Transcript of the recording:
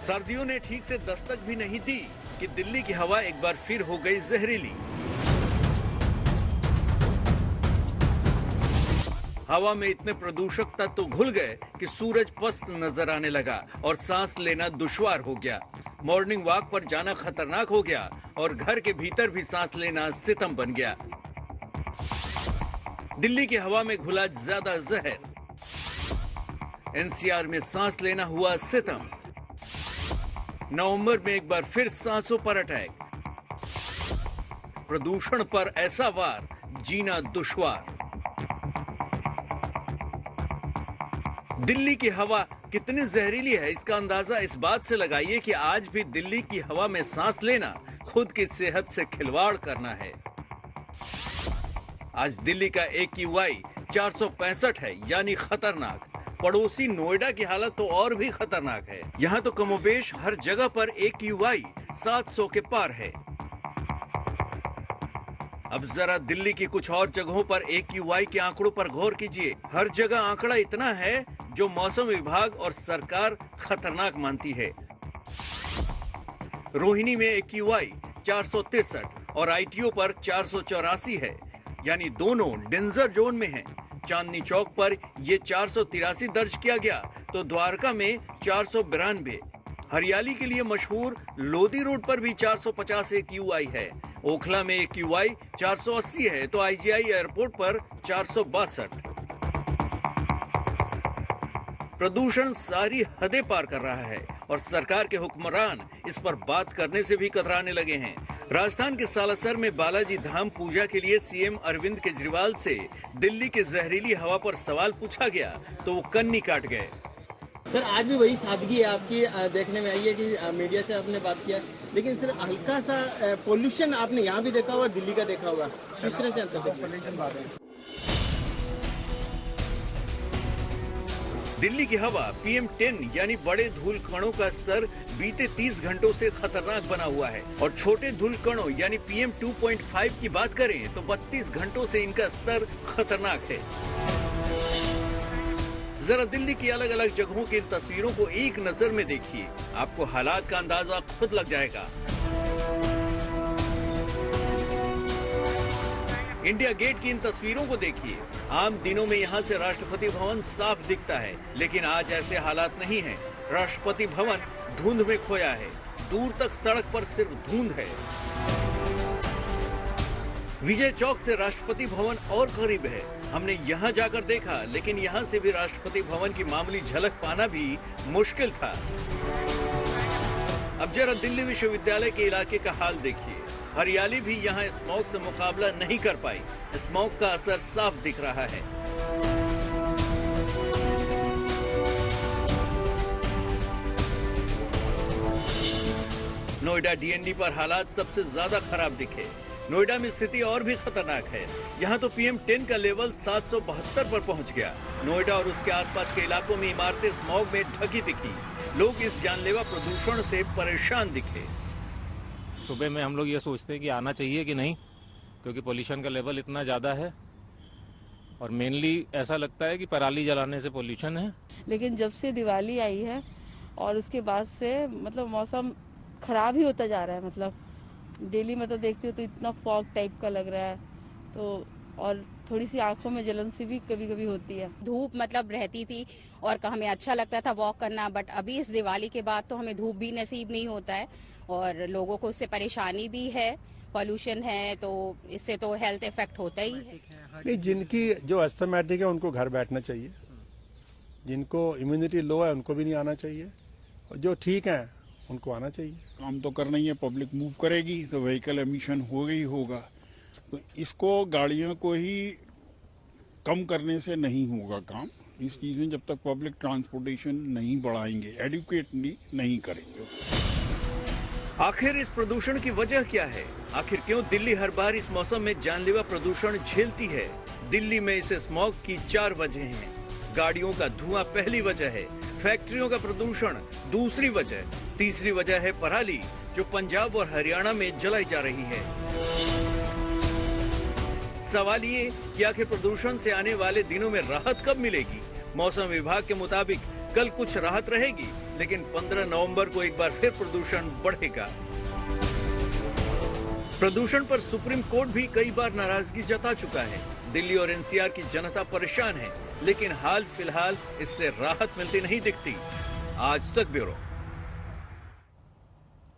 सर्दियों ने ठीक से दस्तक भी नहीं दी कि दिल्ली की हवा एक बार फिर हो गई जहरीली। हवा में इतने प्रदूषक तत्व घुल गए कि सूरज पस्त नजर आने लगा और सांस लेना दुश्वार हो गया। मॉर्निंग वॉक पर जाना खतरनाक हो गया और घर के भीतर भी सांस लेना सितम बन गया। दिल्ली की हवा में घुला ज्यादा जहर। एनसीआर में सांस लेना हुआ सितम। नवंबर में एक बार फिर सांसों पर अटैक। प्रदूषण पर ऐसा वार, जीना दुश्वार। दिल्ली की हवा कितनी जहरीली है इसका अंदाजा इस बात से लगाइए कि आज भी दिल्ली की हवा में सांस लेना खुद की सेहत से खिलवाड़ करना है। आज दिल्ली का AQI 465 है, यानी खतरनाक। पड़ोसी नोएडा की हालत तो और भी खतरनाक है। यहाँ तो कमोबेश हर जगह पर AQI 700 के पार है। अब जरा दिल्ली की कुछ और जगहों पर AQI के आंकड़ों पर गौर कीजिए। हर जगह आंकड़ा इतना है जो मौसम विभाग और सरकार खतरनाक मानती है। रोहिणी में AQI 463 और ITO पर 484 है, यानी दोनों डेंजर जोन में हैं। चांदनी चौक पर ये 483 दर्ज किया गया तो द्वारका में 492। हरियाली के लिए मशहूर लोधी रोड पर भी 450 AQI है। ओखला में AQI 480 है तो IGI एयरपोर्ट पर 462। प्रदूषण सारी हदें पार कर रहा है और सरकार के हुक्मरान इस पर बात करने से भी कतराने लगे हैं। राजस्थान के सालासर में बालाजी धाम पूजा के लिए CM अरविंद केजरीवाल से दिल्ली की जहरीली हवा पर सवाल पूछा गया तो वो कन्नी काट गए। सर, आज भी वही सादगी है आपकी देखने में आई है कि मीडिया से आपने बात किया, लेकिन सर हल्का सा पोल्यूशन आपने यहाँ भी देखा होगा, दिल्ली का देखा होगा, किस तरह से पोल्यूशन बात है? दिल्ली की हवा PM10 यानी बड़े धूल कणों का स्तर बीते 30 घंटों से खतरनाक बना हुआ है और छोटे धूल कणों यानी PM2.5 की बात करें तो 32 घंटों से इनका स्तर खतरनाक है। जरा दिल्ली की अलग अलग जगहों की इन तस्वीरों को एक नजर में देखिए, आपको हालात का अंदाजा खुद लग जाएगा। इंडिया गेट की इन तस्वीरों को देखिए। आम दिनों में यहाँ से राष्ट्रपति भवन साफ दिखता है, लेकिन आज ऐसे हालात नहीं हैं। राष्ट्रपति भवन धुंध में खोया है, दूर तक सड़क पर सिर्फ धुंध है। विजय चौक से राष्ट्रपति भवन और करीब है। हमने यहाँ जाकर देखा, लेकिन यहाँ से भी राष्ट्रपति भवन की मामूली झलक पाना भी मुश्किल था। अब जरा दिल्ली विश्वविद्यालय के इलाके का हाल देखिए। हरियाली भी यहाँ स्मॉग से मुकाबला नहीं कर पाई। स्मॉग का असर साफ दिख रहा है। नोएडा DND पर हालात सबसे ज्यादा खराब दिखे। नोएडा में स्थिति और भी खतरनाक है। यहाँ तो PM10 का लेवल 772 पर पहुँच गया। नोएडा और उसके आसपास के इलाकों में इमारतें स्मॉग में ढकी दिखी। लोग इस जानलेवा प्रदूषण से परेशान दिखे। सुबह में हम लोग ये सोचते हैं कि आना चाहिए कि नहीं, क्योंकि पोल्यूशन का लेवल इतना ज़्यादा है और मेनली ऐसा लगता है कि पराली जलाने से पोल्यूशन है। लेकिन जब से दिवाली आई है और उसके बाद से मतलब मौसम खराब ही होता जा रहा है। मतलब डेली मतलब देखती हूँ तो इतना फॉग टाइप का लग रहा है, तो और थोड़ी सी आंखों में जलन सी भी कभी कभी होती है। धूप मतलब रहती थी और हमें अच्छा लगता था वॉक करना, बट अभी इस दिवाली के बाद तो हमें धूप भी नसीब नहीं होता है और लोगों को उससे परेशानी भी है। पॉल्यूशन है तो इससे तो हेल्थ इफेक्ट होता ही है। नहीं, जिनकी जो अस्थमैटिक है उनको घर बैठना चाहिए, जिनको इम्यूनिटी लो है उनको भी नहीं आना चाहिए, और जो ठीक है उनको आना चाहिए। काम तो करना ही है, पब्लिक मूव करेगी तो व्हीकल एमिशन होगा ही होगा, तो इसको गाड़ियों को ही कम करने से नहीं होगा काम। इस चीज में जब तक पब्लिक ट्रांसपोर्टेशन नहीं बढ़ाएंगे, एडुकेटली नहीं करेंगे। आखिर इस प्रदूषण की वजह क्या है? आखिर क्यों दिल्ली हर बार इस मौसम में जानलेवा प्रदूषण झेलती है? दिल्ली में इस स्मॉग की 4 वजह हैं। गाड़ियों का धुआं पहली वजह है, फैक्ट्रियों का प्रदूषण दूसरी वजह, तीसरी वजह है पराली जो पंजाब और हरियाणा में जलाई जा रही है। सवाल ये कि आखिर प्रदूषण से आने वाले दिनों में राहत कब मिलेगी? मौसम विभाग के मुताबिक कल कुछ राहत रहेगी, लेकिन 15 नवंबर को एक बार फिर प्रदूषण बढ़ेगा। प्रदूषण पर सुप्रीम कोर्ट भी कई बार नाराजगी जता चुका है। दिल्ली और एनसीआर की जनता परेशान है, लेकिन हाल फिलहाल इससे राहत मिलती नहीं दिखती। आज तक ब्यूरो।